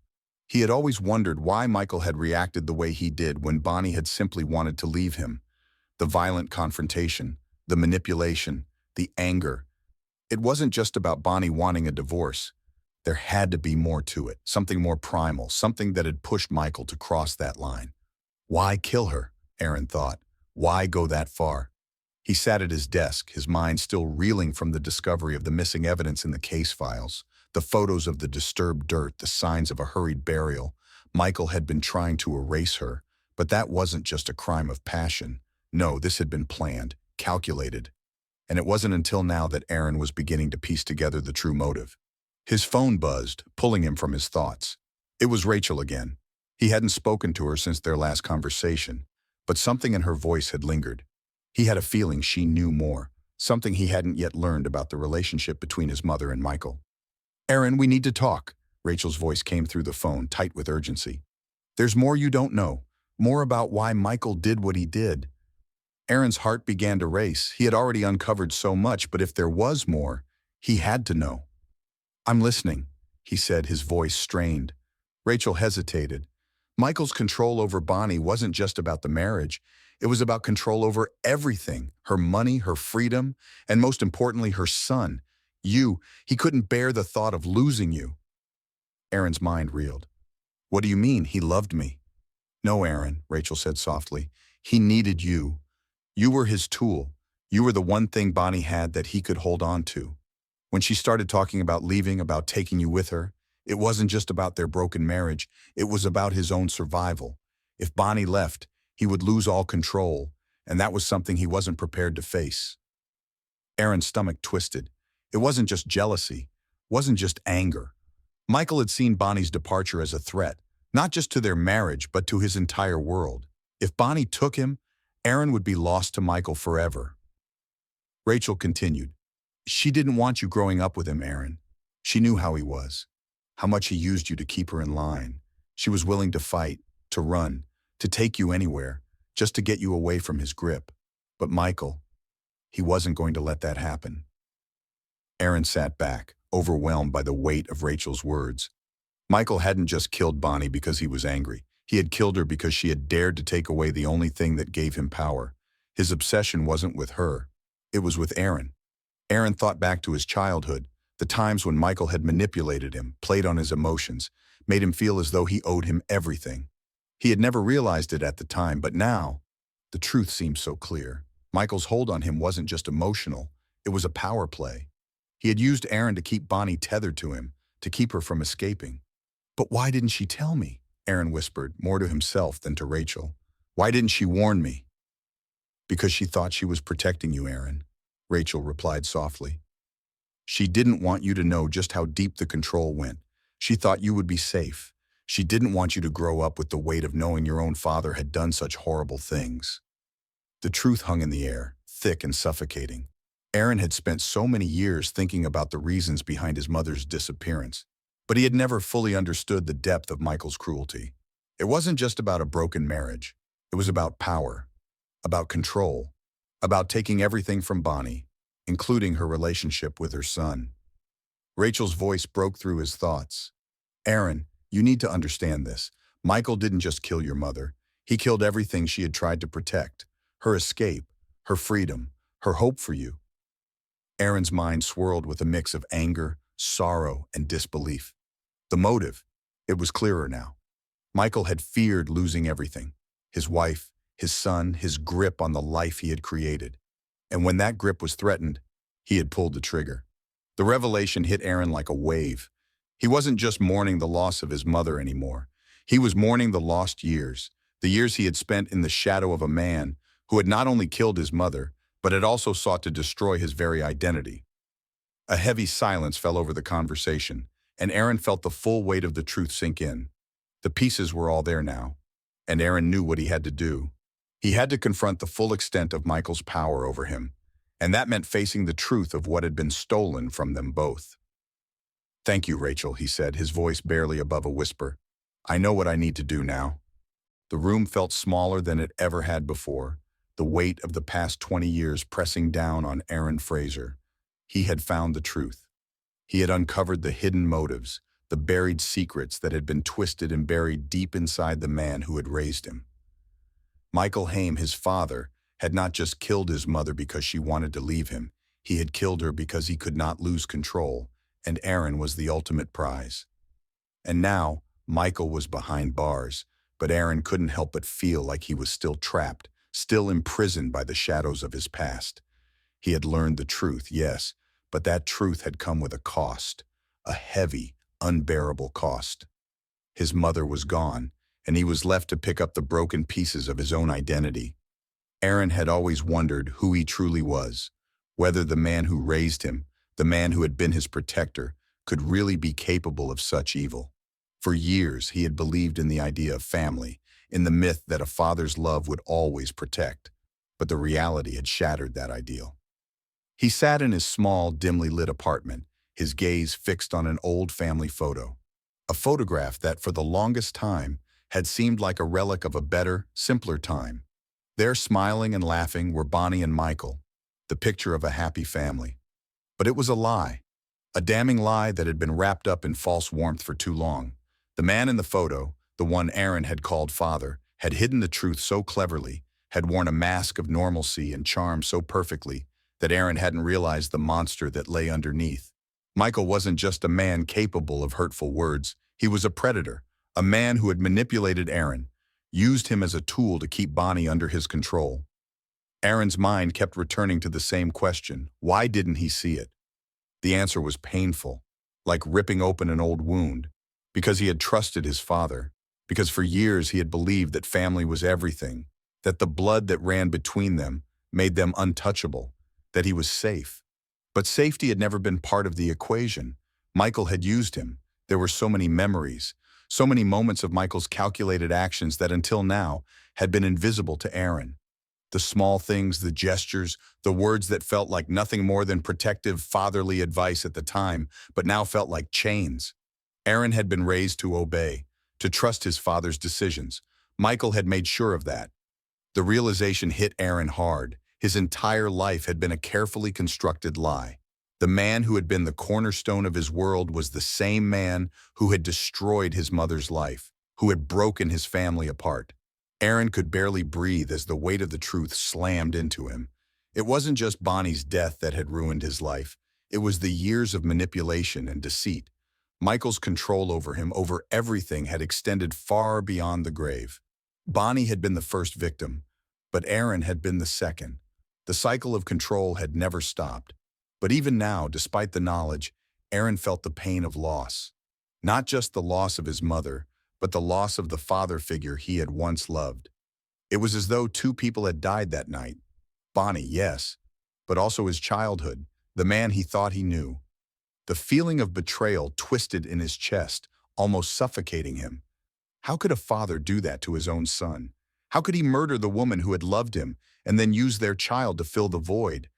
He had always wondered why Michael had reacted the way he did when Bonnie had simply wanted to leave him. The violent confrontation, the manipulation, the anger. It wasn't just about Bonnie wanting a divorce. There had to be more to it, something more primal, something that had pushed Michael to cross that line. Why kill her? Aaron thought. Why go that far? He sat at his desk, his mind still reeling from the discovery of the missing evidence in the case files, the photos of the disturbed dirt, the signs of a hurried burial. Michael had been trying to erase her, but that wasn't just a crime of passion. No, this had been planned, calculated. And it wasn't until now that Aaron was beginning to piece together the true motive. His phone buzzed, pulling him from his thoughts. It was Rachel again. He hadn't spoken to her since their last conversation, but something in her voice had lingered. He had a feeling she knew more, something he hadn't yet learned about the relationship between his mother and Michael. "Aaron, we need to talk." Rachel's voice came through the phone, tight with urgency. "There's more you don't know, more about why Michael did what he did." Aaron's heart began to race. He had already uncovered so much, but if there was more, he had to know. "I'm listening," he said, his voice strained. Rachel hesitated. Michael's control over Bonnie wasn't just about the marriage. It was about control over everything, her money, her freedom, and most importantly, her son. He couldn't bear the thought of losing you. Aaron's mind reeled. "What do you mean? He loved me." "No, Aaron," Rachel said softly. "He needed you. You were his tool. You were the one thing Bonnie had that he could hold on to. When she started talking about leaving, about taking you with her, it wasn't just about their broken marriage. It was about his own survival. If Bonnie left, he would lose all control, and that was something he wasn't prepared to face." Aaron's stomach twisted. It wasn't just jealousy, wasn't just anger. Michael had seen Bonnie's departure as a threat, not just to their marriage, but to his entire world. If Bonnie took him, Aaron would be lost to Michael forever. Rachel continued. "She didn't want you growing up with him, Aaron. She knew how he was, how much he used you to keep her in line. She was willing to fight, to run, to take you anywhere. just to get you away from his grip. But Michael, he wasn't going to let that happen. Aaron sat back, overwhelmed by the weight of Rachel's words. Michael hadn't just killed Bonnie because he was angry. He had killed her because she had dared to take away the only thing that gave him power. His obsession wasn't with her. It was with Aaron. Aaron thought back to his childhood, the times when Michael had manipulated him, played on his emotions, made him feel as though he owed him everything. He had never realized it at the time, but now, the truth seemed so clear. Michael's hold on him wasn't just emotional, it was a power play. He had used Aaron to keep Bonnie tethered to him, to keep her from escaping. "But why didn't she tell me?" Aaron whispered, more to himself than to Rachel. "Why didn't she warn me?" "Because she thought she was protecting you, Aaron," Rachel replied softly. "She didn't want you to know just how deep the control went. She thought you would be safe. She didn't want you to grow up with the weight of knowing your own father had done such horrible things." The truth hung in the air, thick and suffocating. Aaron had spent so many years thinking about the reasons behind his mother's disappearance, but he had never fully understood the depth of Michael's cruelty. It wasn't just about a broken marriage. It was about power, about control, about taking everything from Bonnie, including her relationship with her son. Rachel's voice broke through his thoughts. "Aaron, you need to understand this. Michael didn't just kill your mother. He killed everything she had tried to protect. Her escape, her freedom, her hope for you." Aaron's mind swirled with a mix of anger, sorrow, and disbelief. The motive, it was clearer now. Michael had feared losing everything: his wife, his son, his grip on the life he had created. And when that grip was threatened, he had pulled the trigger. The revelation hit Aaron like a wave. He wasn't just mourning the loss of his mother anymore. He was mourning the lost years, the years he had spent in the shadow of a man who had not only killed his mother, but had also sought to destroy his very identity. A heavy silence fell over the conversation, and Aaron felt the full weight of the truth sink in. The pieces were all there now, and Aaron knew what he had to do. He had to confront the full extent of Michael's power over him, and that meant facing the truth of what had been stolen from them both. "Thank you, Rachel," he said, his voice barely above a whisper. "I know what I need to do now." The room felt smaller than it ever had before, the weight of the past 20 years pressing down on Aaron Fraser. He had found the truth. He had uncovered the hidden motives, the buried secrets that had been twisted and buried deep inside the man who had raised him. Michael Haim, his father, had not just killed his mother because she wanted to leave him. He had killed her because he could not lose control, and Aaron was the ultimate prize. And now, Michael was behind bars, but Aaron couldn't help but feel like he was still trapped, still imprisoned by the shadows of his past. He had learned the truth, yes, but that truth had come with a cost, a heavy, unbearable cost. His mother was gone, and he was left to pick up the broken pieces of his own identity. Aaron had always wondered who he truly was, whether the man who raised him, the man who had been his protector, could really be capable of such evil. For years, he had believed in the idea of family, in the myth that a father's love would always protect, but the reality had shattered that ideal. He sat in his small, dimly lit apartment, his gaze fixed on an old family photo, a photograph that, for the longest time, had seemed like a relic of a better, simpler time. There, smiling and laughing, were Bonnie and Michael, the picture of a happy family. But it was a lie, a damning lie that had been wrapped up in false warmth for too long. The man in the photo, the one Aaron had called father, had hidden the truth so cleverly, had worn a mask of normalcy and charm so perfectly, that Aaron hadn't realized the monster that lay underneath. Michael wasn't just a man capable of hurtful words. He was a predator, a man who had manipulated Aaron, used him as a tool to keep Bonnie under his control. Aaron's mind kept returning to the same question: why didn't he see it? The answer was painful, like ripping open an old wound. Because he had trusted his father, because for years he had believed that family was everything, that the blood that ran between them made them untouchable, that he was safe. But safety had never been part of the equation. Michael had used him. There were so many memories, so many moments of Michael's calculated actions that until now had been invisible to Aaron. The small things, the gestures, the words that felt like nothing more than protective, fatherly advice at the time, but now felt like chains. Aaron had been raised to obey, to trust his father's decisions. Michael had made sure of that. The realization hit Aaron hard. His entire life had been a carefully constructed lie. The man who had been the cornerstone of his world was the same man who had destroyed his mother's life, who had broken his family apart. Aaron could barely breathe as the weight of the truth slammed into him. It wasn't just Bonnie's death that had ruined his life. It was the years of manipulation and deceit. Michael's control over him, over everything, had extended far beyond the grave. Bonnie had been the first victim, but Aaron had been the second. The cycle of control had never stopped. But even now, despite the knowledge, Aaron felt the pain of loss. Not just the loss of his mother, but the loss of the father figure he had once loved. It was as though two people had died that night. Bonnie, yes, but also his childhood, the man he thought he knew. The feeling of betrayal twisted in his chest, almost suffocating him. How could a father do that to his own son? How could he murder the woman who had loved him and then use their child to fill the void?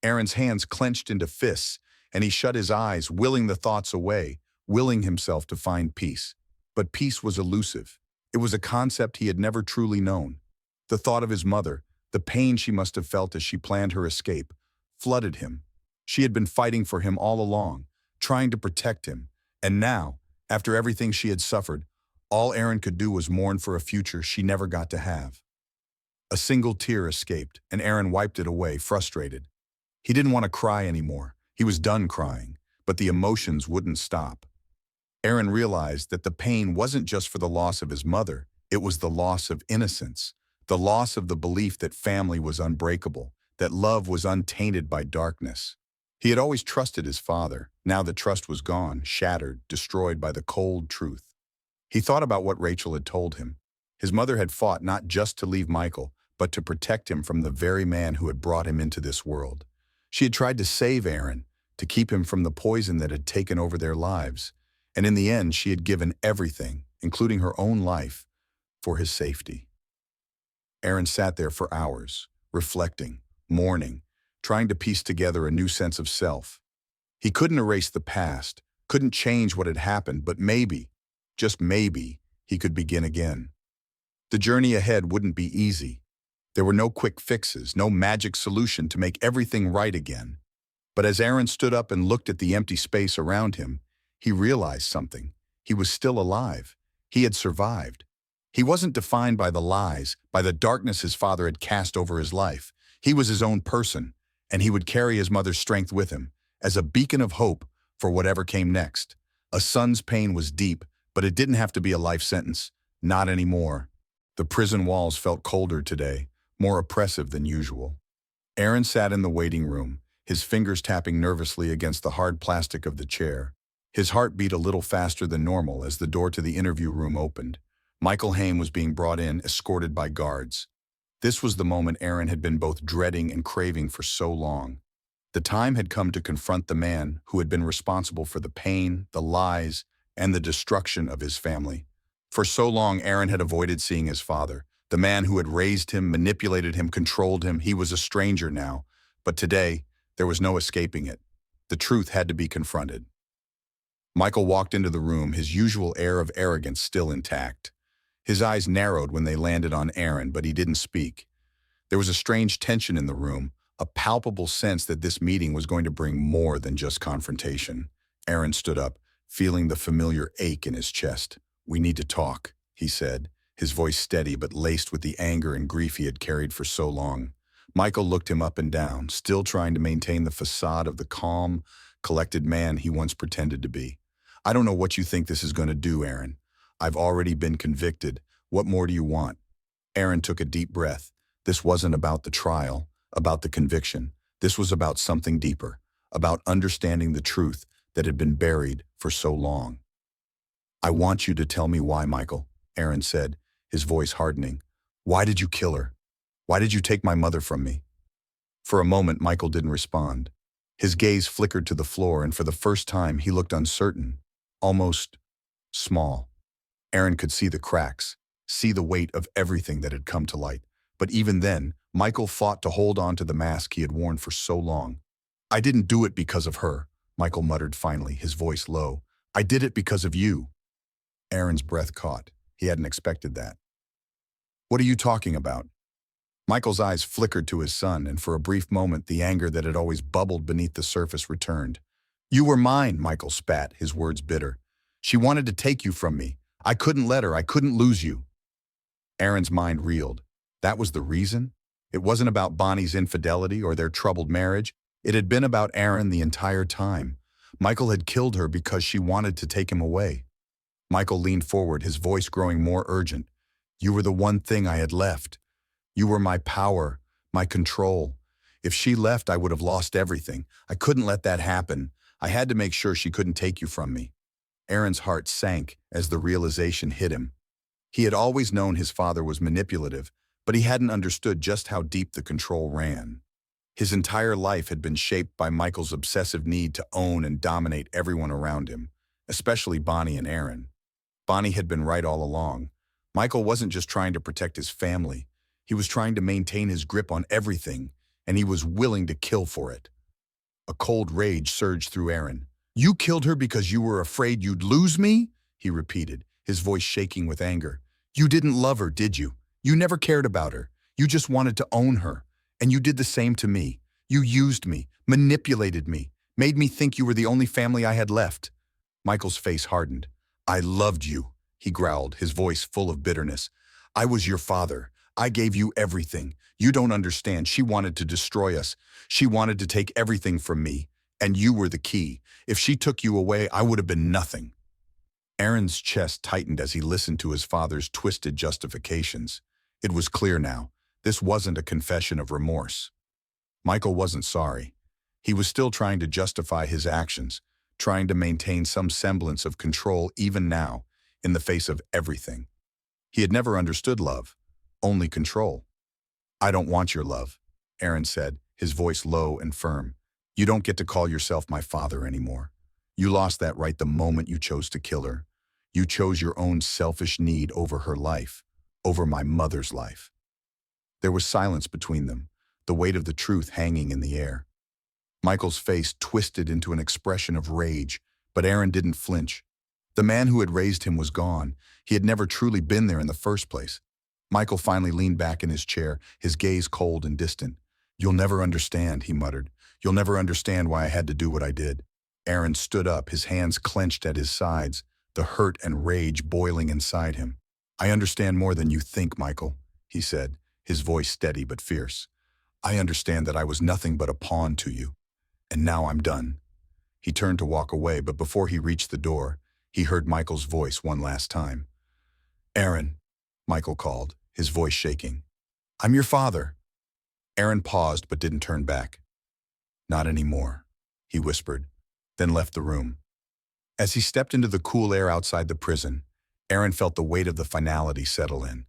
Aaron's hands clenched into fists, and he shut his eyes, willing the thoughts away, willing himself to find peace. But peace was elusive. It was a concept he had never truly known. The thought of his mother, the pain she must have felt as she planned her escape, flooded him. She had been fighting for him all along, trying to protect him. And now, after everything she had suffered, all Aaron could do was mourn for a future she never got to have. A single tear escaped, and Aaron wiped it away, frustrated. He didn't want to cry anymore. He was done crying, but the emotions wouldn't stop. Aaron realized that the pain wasn't just for the loss of his mother, it was the loss of innocence, the loss of the belief that family was unbreakable, that love was untainted by darkness. He had always trusted his father. Now the trust was gone, shattered, destroyed by the cold truth. He thought about what Rachel had told him. His mother had fought not just to leave Michael, but to protect him from the very man who had brought him into this world. She had tried to save Aaron, to keep him from the poison that had taken over their lives. And in the end, she had given everything, including her own life, for his safety. Aaron sat there for hours, reflecting, mourning, trying to piece together a new sense of self. He couldn't erase the past, couldn't change what had happened, but maybe, just maybe, he could begin again. The journey ahead wouldn't be easy. There were no quick fixes, no magic solution to make everything right again. But as Aaron stood up and looked at the empty space around him, he realized something. He was still alive. He had survived. He wasn't defined by the lies, by the darkness his father had cast over his life. He was his own person, and he would carry his mother's strength with him, as a beacon of hope for whatever came next. A son's pain was deep, but it didn't have to be a life sentence. Not anymore. The prison walls felt colder today, more oppressive than usual. Aaron sat in the waiting room, his fingers tapping nervously against the hard plastic of the chair. His heart beat a little faster than normal as the door to the interview room opened. Michael Haim was being brought in, escorted by guards. This was the moment Aaron had been both dreading and craving for so long. The time had come to confront the man who had been responsible for the pain, the lies, and the destruction of his family. For so long, Aaron had avoided seeing his father. The man who had raised him, manipulated him, controlled him. He was a stranger now. But today, there was no escaping it. The truth had to be confronted. Michael walked into the room, his usual air of arrogance still intact. His eyes narrowed when they landed on Aaron, but he didn't speak. There was a strange tension in the room, a palpable sense that this meeting was going to bring more than just confrontation. Aaron stood up, feeling the familiar ache in his chest. "We need to talk," he said, his voice steady but laced with the anger and grief he had carried for so long. Michael looked him up and down, still trying to maintain the facade of the calm, collected man he once pretended to be. "I don't know what you think this is going to do, Aaron. I've already been convicted. What more do you want?" Aaron took a deep breath. This wasn't about the trial, about the conviction. This was about something deeper, about understanding the truth that had been buried for so long. "I want you to tell me why, Michael," Aaron said, his voice hardening. "Why did you kill her? Why did you take my mother from me?" For a moment, Michael didn't respond. His gaze flickered to the floor, and for the first time, he looked uncertain, almost small. Aaron could see the cracks, see the weight of everything that had come to light. But even then, Michael fought to hold on to the mask he had worn for so long. "I didn't do it because of her," Michael muttered finally, his voice low. "I did it because of you." Aaron's breath caught. He hadn't expected that. "What are you talking about?" Michael's eyes flickered to his son, and for a brief moment the anger that had always bubbled beneath the surface returned. "You were mine," Michael spat, his words bitter. "She wanted to take you from me. I couldn't let her. I couldn't lose you." Aaron's mind reeled. That was the reason? It wasn't about Bonnie's infidelity or their troubled marriage. It had been about Aaron the entire time. Michael had killed her because she wanted to take him away. Michael leaned forward, his voice growing more urgent. "You were the one thing I had left. You were my power, my control. If she left, I would have lost everything. I couldn't let that happen. I had to make sure she couldn't take you from me." Aaron's heart sank as the realization hit him. He had always known his father was manipulative, but he hadn't understood just how deep the control ran. His entire life had been shaped by Michael's obsessive need to own and dominate everyone around him, especially Bonnie and Aaron. Bonnie had been right all along. Michael wasn't just trying to protect his family. He was trying to maintain his grip on everything, and he was willing to kill for it. A cold rage surged through Aaron. "You killed her because you were afraid you'd lose me?" he repeated, his voice shaking with anger. "You didn't love her, did you? You never cared about her. You just wanted to own her. And you did the same to me. You used me, manipulated me, made me think you were the only family I had left." Michael's face hardened. "I loved you," he growled, his voice full of bitterness. "I was your father. I gave you everything. You don't understand. She wanted to destroy us. She wanted to take everything from me. And you were the key. If she took you away, I would have been nothing." Aaron's chest tightened as he listened to his father's twisted justifications. It was clear now. This wasn't a confession of remorse. Michael wasn't sorry. He was still trying to justify his actions, trying to maintain some semblance of control even now, in the face of everything. He had never understood love, only control. "I don't want your love," Aaron said, his voice low and firm. "You don't get to call yourself my father anymore. You lost that right the moment you chose to kill her. You chose your own selfish need over her life, over my mother's life." There was silence between them, the weight of the truth hanging in the air. Michael's face twisted into an expression of rage, but Aaron didn't flinch. The man who had raised him was gone. He had never truly been there in the first place. Michael finally leaned back in his chair, his gaze cold and distant. "You'll never understand," he muttered. "You'll never understand why I had to do what I did." Aaron stood up, his hands clenched at his sides, the hurt and rage boiling inside him. "I understand more than you think, Michael," he said, his voice steady but fierce. "I understand that I was nothing but a pawn to you. And now I'm done." He turned to walk away, but before he reached the door, he heard Michael's voice one last time. "Aaron," Michael called, his voice shaking. "I'm your father." Aaron paused but didn't turn back. "Not anymore," he whispered, then left the room. As he stepped into the cool air outside the prison, Aaron felt the weight of the finality settle in.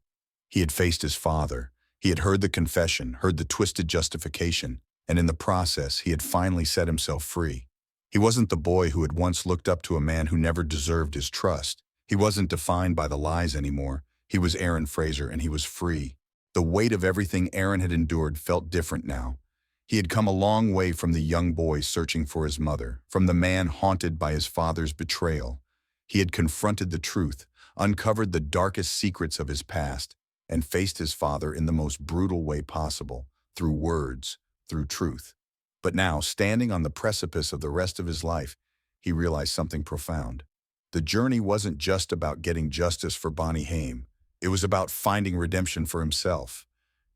He had faced his father. He had heard the confession, heard the twisted justification, and in the process, he had finally set himself free. He wasn't the boy who had once looked up to a man who never deserved his trust. He wasn't defined by the lies anymore. He was Aaron Fraser, and he was free. The weight of everything Aaron had endured felt different now. He had come a long way from the young boy searching for his mother, from the man haunted by his father's betrayal. He had confronted the truth, uncovered the darkest secrets of his past, and faced his father in the most brutal way possible, through words, through truth. But now, standing on the precipice of the rest of his life, he realized something profound. The journey wasn't just about getting justice for Bonnie Haim. It was about finding redemption for himself.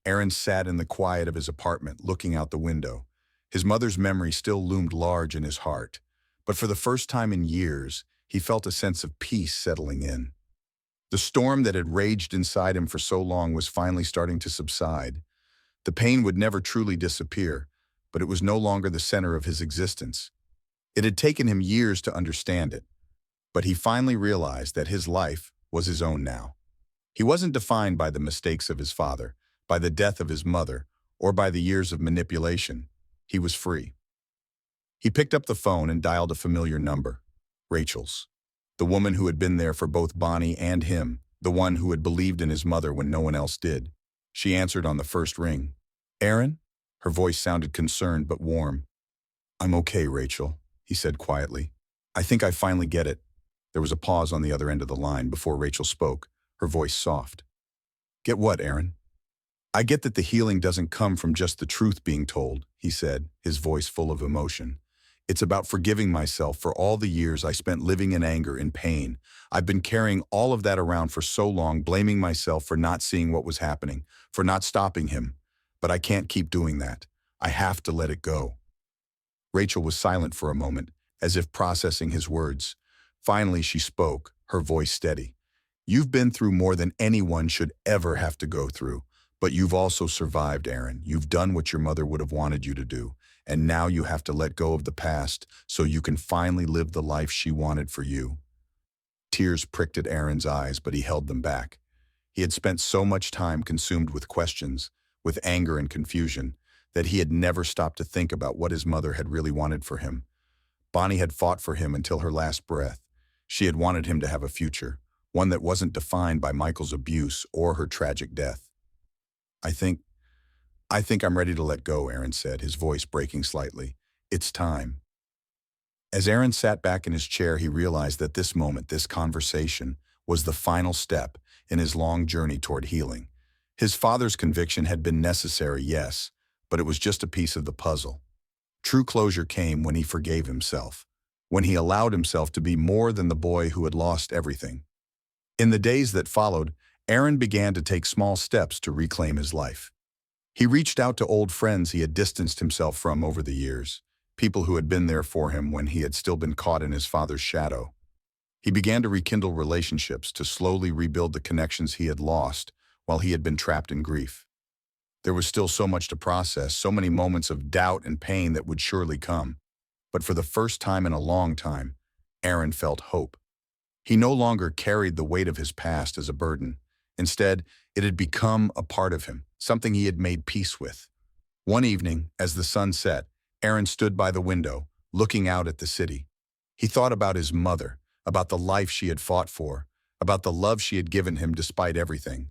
Aaron sat in the quiet of his apartment, looking out the window. His mother's memory still loomed large in his heart. But for the first time in years, he felt a sense of peace settling in. The storm that had raged inside him for so long was finally starting to subside. The pain would never truly disappear, but it was no longer the center of his existence. It had taken him years to understand it, but he finally realized that his life was his own now. He wasn't defined by the mistakes of his father, by the death of his mother, or by the years of manipulation. He was free. He picked up the phone and dialed a familiar number, Rachel's. The woman who had been there for both Bonnie and him, the one who had believed in his mother when no one else did. She answered on the first ring. "Aaron?" Her voice sounded concerned but warm. "I'm okay, Rachel," he said quietly. "I think I finally get it." There was a pause on the other end of the line before Rachel spoke, her voice soft. "Get what, Aaron?" I get that the healing doesn't come from just the truth being told, he said, his voice full of emotion. It's about forgiving myself for all the years I spent living in anger and pain. I've been carrying all of that around for so long, blaming myself for not seeing what was happening, for not stopping him. But I can't keep doing that. I have to let it go. Rachel was silent for a moment, as if processing his words. Finally, she spoke, her voice steady. You've been through more than anyone should ever have to go through. But you've also survived, Aaron. You've done what your mother would have wanted you to do. And now you have to let go of the past so you can finally live the life she wanted for you. Tears pricked at Aaron's eyes, but he held them back. He had spent so much time consumed with questions, with anger and confusion, that he had never stopped to think about what his mother had really wanted for him. Bonnie had fought for him until her last breath. She had wanted him to have a future, one that wasn't defined by Michael's abuse or her tragic death. I think I'm ready to let go, Aaron said, his voice breaking slightly. It's time. As Aaron sat back in his chair, he realized that this moment, this conversation, was the final step in his long journey toward healing. His father's conviction had been necessary, yes, but it was just a piece of the puzzle. True closure came when he forgave himself, when he allowed himself to be more than the boy who had lost everything. In the days that followed, Aaron began to take small steps to reclaim his life. He reached out to old friends he had distanced himself from over the years, people who had been there for him when he had still been caught in his father's shadow. He began to rekindle relationships, to slowly rebuild the connections he had lost while he had been trapped in grief. There was still so much to process, so many moments of doubt and pain that would surely come. But for the first time in a long time, Aaron felt hope. He no longer carried the weight of his past as a burden. Instead, it had become a part of him, something he had made peace with. One evening, as the sun set, Aaron stood by the window, looking out at the city. He thought about his mother, about the life she had fought for, about the love she had given him despite everything.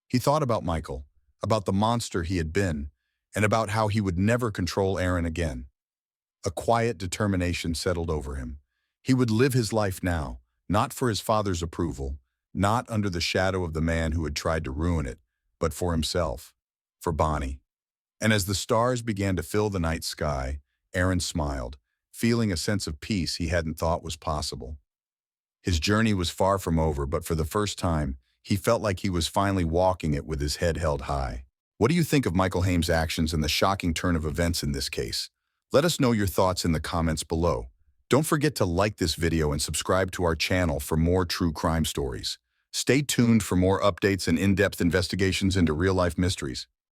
He thought about Michael, about the monster he had been, and about how he would never control Aaron again. A quiet determination settled over him. He would live his life now, not for his father's approval, not under the shadow of the man who had tried to ruin it, but for himself, for Bonnie. And as the stars began to fill the night sky, Aaron smiled, feeling a sense of peace he hadn't thought was possible. His journey was far from over, but for the first time, he felt like he was finally walking it with his head held high. What do you think of Michael Haim's actions and the shocking turn of events in this case? Let us know your thoughts in the comments below. Don't forget to like this video and subscribe to our channel for more true crime stories. Stay tuned for more updates and in-depth investigations into real-life mysteries.